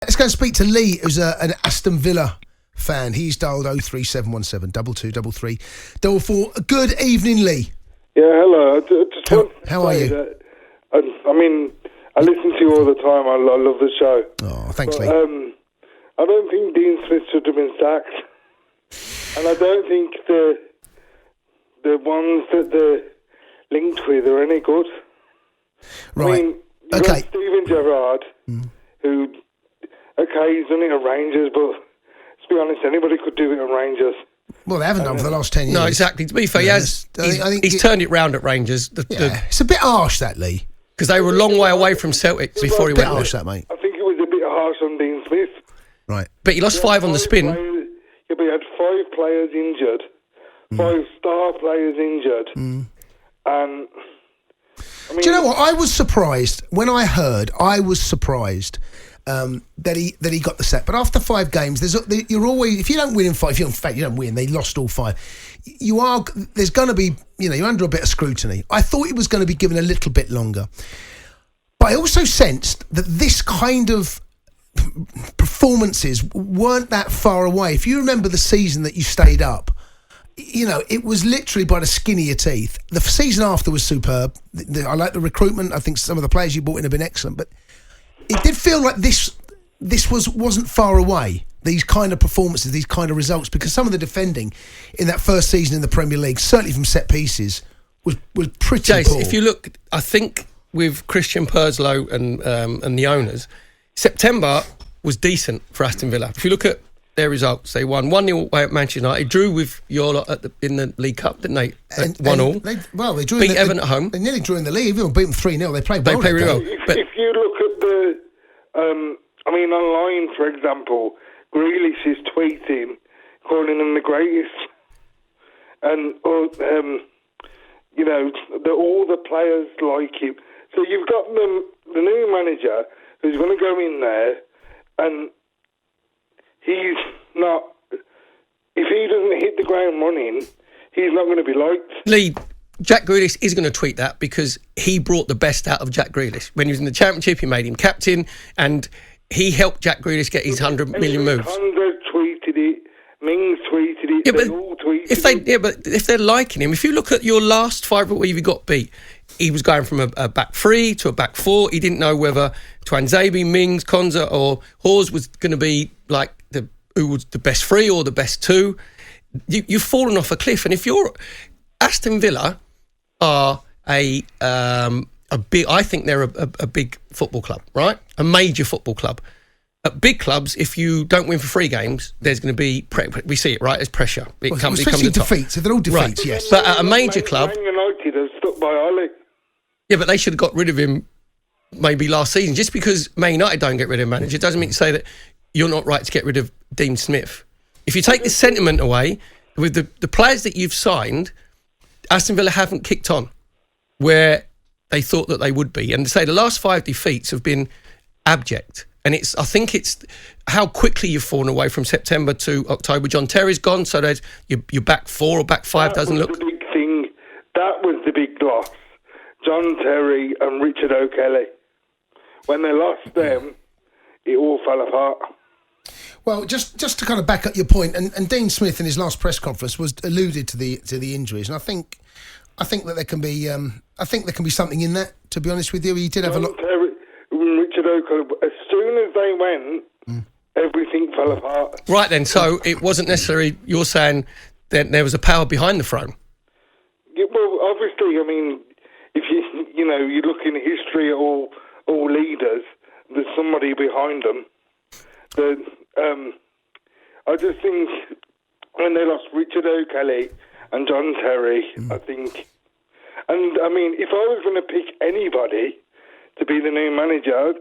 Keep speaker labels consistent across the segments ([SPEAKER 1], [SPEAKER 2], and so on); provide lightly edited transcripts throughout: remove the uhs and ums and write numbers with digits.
[SPEAKER 1] Let's go and speak to Lee, who's an Aston Villa fan. He's dialed 03717 223344. Good evening, Lee.
[SPEAKER 2] Yeah, hello.
[SPEAKER 1] How are you?
[SPEAKER 2] I listen to you all the time. I love the show.
[SPEAKER 1] Oh, thanks,
[SPEAKER 2] but,
[SPEAKER 1] Lee.
[SPEAKER 2] I don't think Dean Smith should have been sacked. And I don't think the ones that they're linked with are any good.
[SPEAKER 1] Right.
[SPEAKER 2] I mean, you've got Steven Gerrard, who, he's done it at Rangers, but to be honest, anybody could do it at Rangers.
[SPEAKER 1] Well, they haven't done for the last 10 years.
[SPEAKER 3] No, exactly. To be fair, he's turned it round at Rangers.
[SPEAKER 1] It's a bit harsh, that, Lee.
[SPEAKER 3] Because they were a long way away from Celtic before he went there.
[SPEAKER 1] Harsh, that, mate.
[SPEAKER 2] I think it was a bit harsh on Dean Smith.
[SPEAKER 1] Right.
[SPEAKER 3] But he lost 5 on the spin.
[SPEAKER 2] But he had 5 players injured, 5 star players injured. And, I mean,
[SPEAKER 1] do you know what? I was surprised when I heard. That he got the sack. But after 5 games, you're always, if you don't win in 5, in fact you don't win. They lost all 5. There's going to be, you're under a bit of scrutiny. I thought it was going to be given a little bit longer, but I also sensed that this kind of performances weren't that far away. If you remember the season that you stayed up, it was literally by the skin of your teeth. The season after was superb. I like the recruitment. I think some of the players you brought in have been excellent, but it did feel like this wasn't far away, these kind of performances, these kind of results, because some of the defending in that first season in the Premier League, certainly from set pieces, was pretty
[SPEAKER 3] Jace,
[SPEAKER 1] poor.
[SPEAKER 3] if you look, I think with Christian Purslow and the owners, September was decent for Aston Villa. If you look at their results, they won 1-0 away at Manchester United, drew with your lot in the League Cup, didn't they? 1-1.
[SPEAKER 1] They drew.
[SPEAKER 3] Beat Everton at home.
[SPEAKER 1] They nearly drew in the league. They beat them 3-0. They played well.
[SPEAKER 3] They played really well.
[SPEAKER 2] If you look at online, for example, Grealish is tweeting, calling them the greatest, and all the players like him. So you've got the new manager who's going to go in there, and he's not. If he doesn't hit the ground running, he's not going to be liked.
[SPEAKER 3] Lee, Jack Grealish is going to tweet that because he brought the best out of Jack Grealish. When he was in the Championship, he made him captain, and he helped Jack Grealish get his 100 million moves.
[SPEAKER 2] Conrad tweeted it, Mings tweeted it, they all tweeted it.
[SPEAKER 3] But if they're liking him, if you look at your last 5 where you got beat, he was going from a back 3 to a back 4. He didn't know whether Twanzebe, Mings, Konza or Hawes was going to be like who was the best 3 or the best 2. You've fallen off a cliff. And if you're Aston Villa are I think they're a big football club, right? A major football club. At big clubs, if you don't win for 3 games, there's going to be we see it, right? There's pressure.
[SPEAKER 1] Especially defeats. If they're all defeats,
[SPEAKER 3] right.
[SPEAKER 1] Yes.
[SPEAKER 3] But at a major club,
[SPEAKER 2] Man United have stuck by Ollie.
[SPEAKER 3] Yeah, but they should have got rid of him maybe last season. Just because Man United don't get rid of a manager doesn't mean to say that you're not right to get rid of Dean Smith. If you take the sentiment away, with the players that you've signed, Aston Villa haven't kicked on where they thought that they would be. And to say the last 5 defeats have been abject. And I think it's how quickly you've fallen away from September to October. John Terry's gone, so that your back 4 or back 5 doesn't look.
[SPEAKER 2] That was the big thing. That was the big loss. John Terry and Richard O'Kelly. When they lost them, it all fell apart.
[SPEAKER 1] Well, just to kind of back up your point, and Dean Smith in his last press conference was alluded to the injuries, and I think that there can be something in that. To be honest with you, he did have a lot.
[SPEAKER 2] Terry, Richard O'Kelly. As soon as they went, everything fell apart.
[SPEAKER 3] Right then, so it wasn't necessarily you're saying that there was a power behind the throne.
[SPEAKER 2] Yeah, well, obviously, I mean, if you look in history at all leaders, there's somebody behind them. I just think when they lost Richard O'Kelly and John Terry, I think, and I mean, if I was going to pick anybody to be the new manager,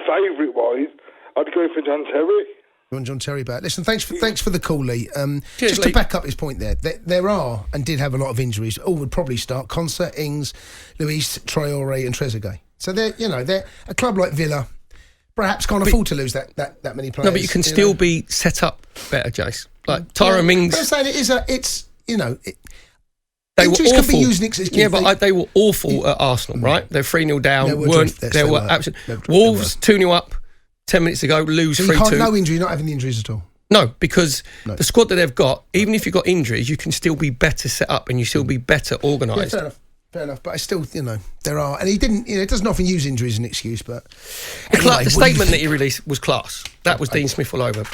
[SPEAKER 2] favourite-wise, I'd go for John Terry.
[SPEAKER 1] You want John Terry back? Listen, thanks for the call, Lee.
[SPEAKER 3] Cheers,
[SPEAKER 1] just
[SPEAKER 3] Lee.
[SPEAKER 1] to back up his point there are and did have a lot of injuries. All would probably start Konsa, Ings, Luis, Traore and Trezeguet. So they're a club like Villa perhaps can't afford to lose that many players.
[SPEAKER 3] No, but you can still be set up better, Jace. Like Tyrone Mings.
[SPEAKER 1] I'm saying
[SPEAKER 3] they
[SPEAKER 1] were awful. Can be used excuse.
[SPEAKER 3] Yeah, but they were awful at Arsenal, right? They're 3-0 down. They were absolutely. Wolves 2-0 up. 10 minutes ago, lose
[SPEAKER 1] So
[SPEAKER 3] 3-2.
[SPEAKER 1] no injury, not having the injuries at all.
[SPEAKER 3] No, because the squad that they've got, even if you've got injuries, you can still be better set up and you still be better organised.
[SPEAKER 1] Yeah, fair enough. But I still, there are, and he didn't. It doesn't often use injury as an excuse. But
[SPEAKER 3] The statement that he released was class. That was Dean Smith all over.